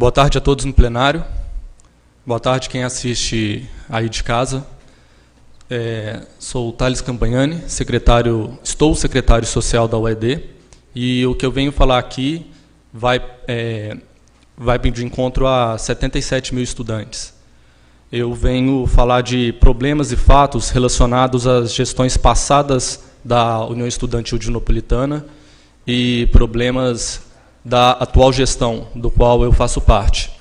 Boa tarde a todos no plenário. Boa tarde quem assiste aí de casa. Sou o Thales Campagnani, estou secretário social da UED, e o que eu venho falar aqui vai de encontro a 77 mil estudantes. Eu venho falar de problemas e fatos relacionados às gestões passadas da União Estudantil Dinopolitana e problemas da atual gestão, do qual eu faço parte.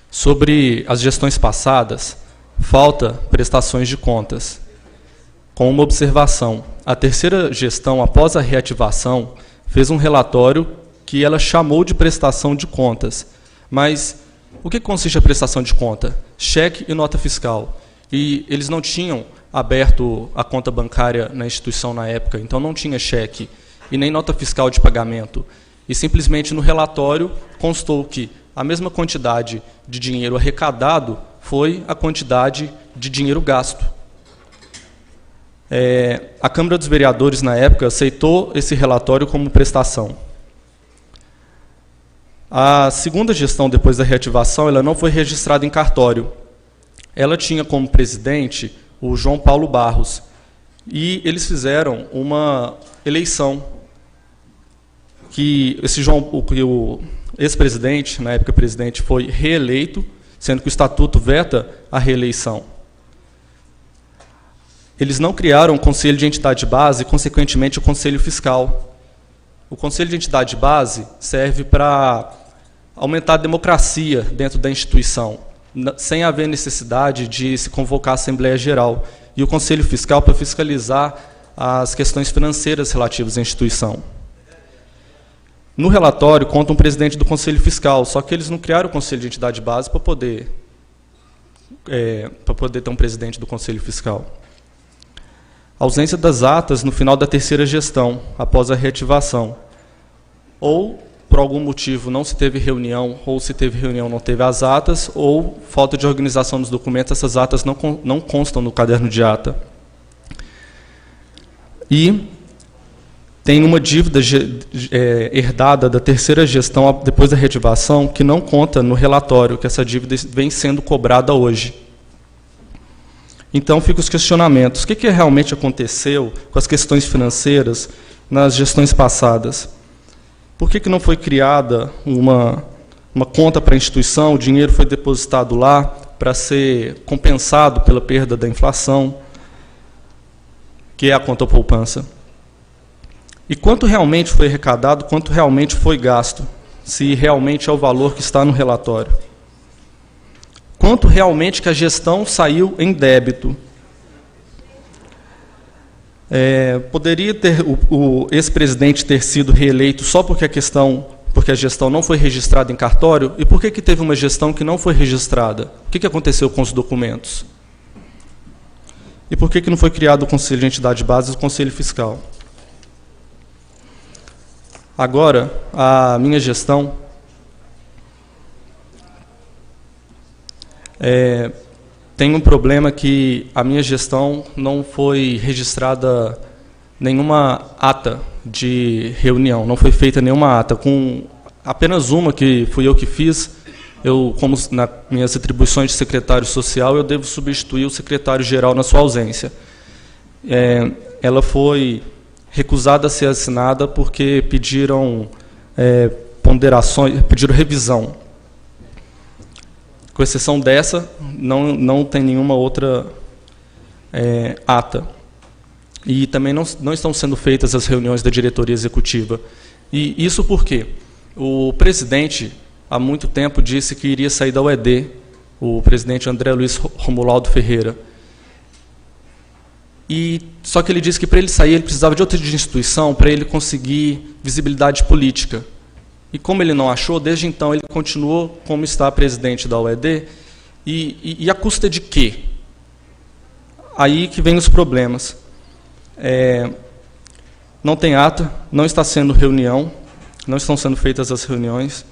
Sobre as gestões passadas, falta prestações de contas. Com uma observação, a terceira gestão, após a reativação, fez um relatório que ela chamou de prestação de contas. Mas o que consiste a prestação de conta? Cheque e nota fiscal. E eles não tinham aberto a conta bancária na instituição na época, então não tinha cheque e nem nota fiscal de pagamento. E simplesmente no relatório constou que a mesma quantidade de dinheiro arrecadado foi a quantidade de dinheiro gasto. A Câmara dos Vereadores, na época, aceitou esse relatório como prestação. A segunda gestão, depois da reativação, ela não foi registrada em cartório. Ela tinha como presidente o João Paulo Barros. E eles fizeram uma eleição que o ex-presidente, na época presidente, foi reeleito, sendo que o Estatuto veta a reeleição. Eles não criaram o Conselho de Entidade Base e, consequentemente, o Conselho Fiscal. O Conselho de Entidade Base serve para aumentar a democracia dentro da instituição, sem haver necessidade de se convocar a Assembleia Geral. E o Conselho Fiscal para fiscalizar as questões financeiras relativas à instituição. No relatório, conta um presidente do Conselho Fiscal, só que eles não criaram o Conselho de Entidade Base para poder ter um presidente do Conselho Fiscal. A ausência das atas no final da terceira gestão, após a reativação. Ou, por algum motivo, não se teve reunião, ou se teve reunião, não teve as atas, ou falta de organização dos documentos, essas atas não constam no caderno de ata. E tem uma dívida herdada da terceira gestão, depois da reativação, que não conta no relatório, que essa dívida vem sendo cobrada hoje. Então, ficam os questionamentos. O que realmente aconteceu com as questões financeiras nas gestões passadas? Por que não foi criada uma conta para a instituição, o dinheiro foi depositado lá para ser compensado pela perda da inflação, que é a conta poupança? E quanto realmente foi arrecadado, quanto realmente foi gasto, se realmente é o valor que está no relatório? Quanto realmente que a gestão saiu em débito? Poderia ter o ex-presidente ter sido reeleito só porque a gestão não foi registrada em cartório? E por que teve uma gestão que não foi registrada? O que aconteceu com os documentos? E por que não foi criado o Conselho de Entidade Base e o Conselho Fiscal? Agora, a minha gestão tem um problema que a minha gestão não foi registrada nenhuma ata de reunião, não foi feita nenhuma ata, com apenas uma que fui eu que fiz. Como nas minhas atribuições de secretário social, eu devo substituir o secretário-geral na sua ausência. Ela foi recusada a ser assinada porque pediram ponderações, pediram revisão. Com exceção dessa, não tem nenhuma outra ata. E também não estão sendo feitas as reuniões da diretoria executiva. E isso por quê? O presidente, há muito tempo, disse que iria sair da UED, o presidente André Luiz Romualdo Ferreira. Só que ele disse que para ele sair, ele precisava de outra instituição para ele conseguir visibilidade política. E como ele não achou, desde então ele continuou como está presidente da UED, e a custa de quê? Aí que vem os problemas. Não tem ata, não está sendo reunião, não estão sendo feitas as reuniões.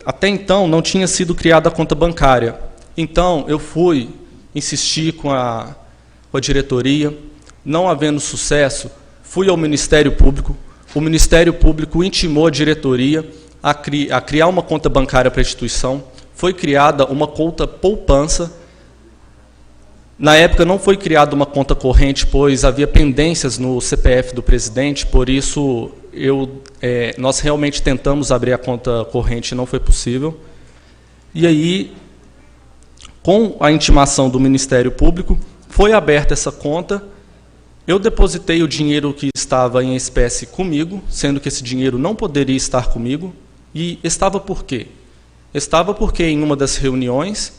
Até então não tinha sido criada a conta bancária. Então eu fui insistir com a diretoria, não havendo sucesso, fui ao Ministério Público. O Ministério Público intimou a diretoria a criar uma conta bancária para a instituição. Foi criada uma conta poupança. Na época não foi criada uma conta corrente, pois havia pendências no CPF do presidente, por isso nós realmente tentamos abrir a conta corrente e não foi possível. E aí, com a intimação do Ministério Público, foi aberta essa conta. Eu depositei o dinheiro que estava em espécie comigo, sendo que esse dinheiro não poderia estar comigo. E estava por quê? Estava porque em uma das reuniões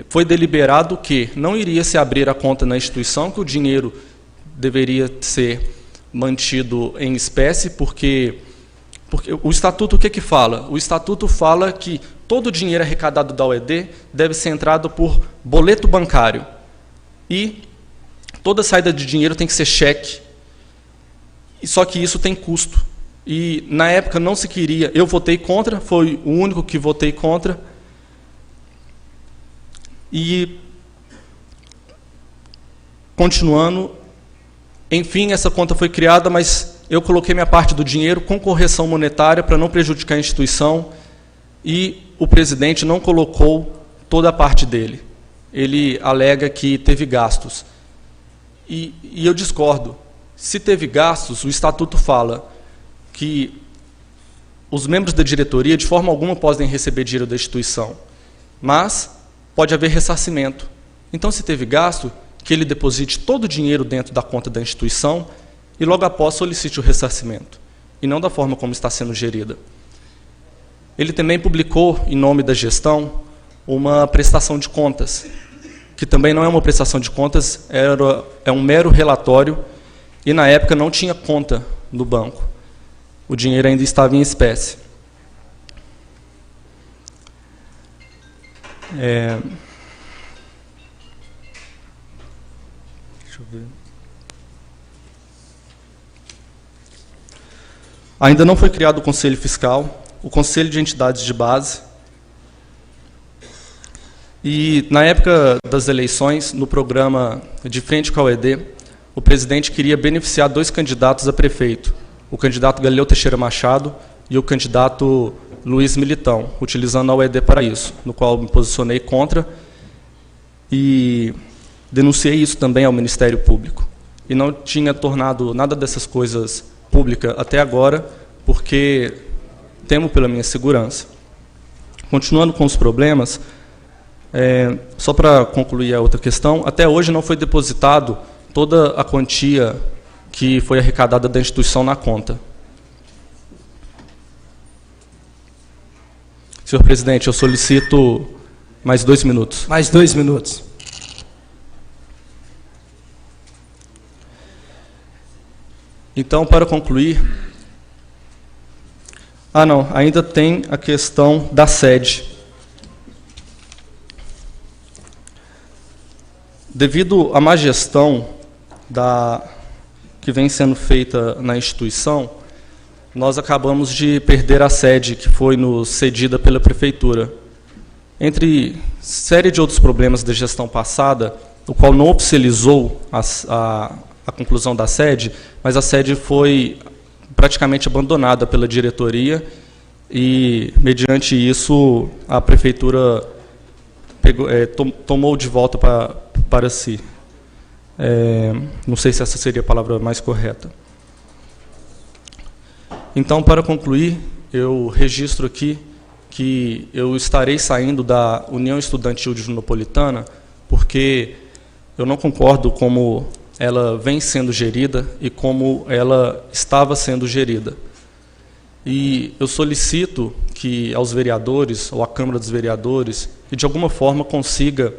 foi deliberado que não iria se abrir a conta na instituição, que o dinheiro deveria ser mantido em espécie, porque o Estatuto o que fala? O Estatuto fala que todo o dinheiro arrecadado da UED deve ser entrado por boleto bancário. E toda saída de dinheiro tem que ser cheque. Só que isso tem custo. E, na época, não se queria. Eu votei contra, foi o único que votei contra. E, continuando, enfim, essa conta foi criada, mas eu coloquei minha parte do dinheiro com correção monetária para não prejudicar a instituição, e o presidente não colocou toda a parte dele. Ele alega que teve gastos. E eu discordo. Se teve gastos, o Estatuto fala que os membros da diretoria, de forma alguma, podem receber dinheiro da instituição, mas pode haver ressarcimento. Então, se teve gasto, que ele deposite todo o dinheiro dentro da conta da instituição e logo após solicite o ressarcimento, e não da forma como está sendo gerida. Ele também publicou, em nome da gestão, uma prestação de contas, que também não é uma prestação de contas, é um mero relatório, e na época não tinha conta no banco. O dinheiro ainda estava em espécie. Deixa eu ver. Ainda não foi criado o Conselho Fiscal, o Conselho de Entidades de Base. E, na época das eleições, no programa de frente com a UED, o presidente queria beneficiar 2 candidatos a prefeito, o candidato Galileu Teixeira Machado e o candidato Luiz Militão, utilizando a UED para isso, no qual me posicionei contra e denunciei isso também ao Ministério Público. E não tinha tornado nada dessas coisas pública até agora, porque temo pela minha segurança. Continuando com os problemas, só para concluir a outra questão, até hoje não foi depositado toda a quantia que foi arrecadada da instituição na conta. Senhor presidente, eu solicito mais 2 minutos. Mais 2 minutos. Então, para concluir... não, ainda tem a questão da sede. Devido à má gestão que vem sendo feita na instituição, nós acabamos de perder a sede que foi nos cedida pela prefeitura. Entre série de outros problemas da gestão passada, o qual não oficializou a conclusão da sede, mas a sede foi praticamente abandonada pela diretoria e, mediante isso, a prefeitura tomou de volta para si. Não sei se essa seria a palavra mais correta. Então, para concluir, eu registro aqui que eu estarei saindo da União Estudantil de Junopolitana, porque eu não concordo como ela vem sendo gerida e como ela estava sendo gerida. E eu solicito que aos vereadores, ou à Câmara dos Vereadores, que de alguma forma consiga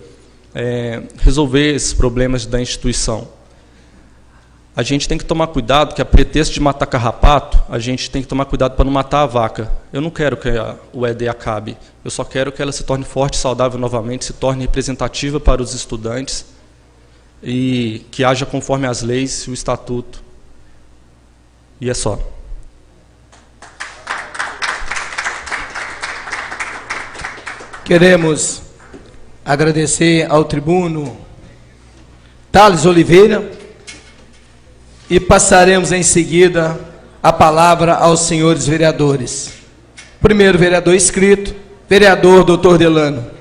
resolver esses problemas da instituição. A gente tem que tomar cuidado, que a pretexto de matar carrapato, a gente tem que tomar cuidado para não matar a vaca. Eu não quero que o UED acabe, eu só quero que ela se torne forte e saudável novamente, se torne representativa para os estudantes e que haja conforme as leis e o estatuto. E é só. Queremos agradecer ao tribuno Thales Oliveira e passaremos em seguida a palavra aos senhores vereadores. Primeiro vereador inscrito, vereador Dr. Delano.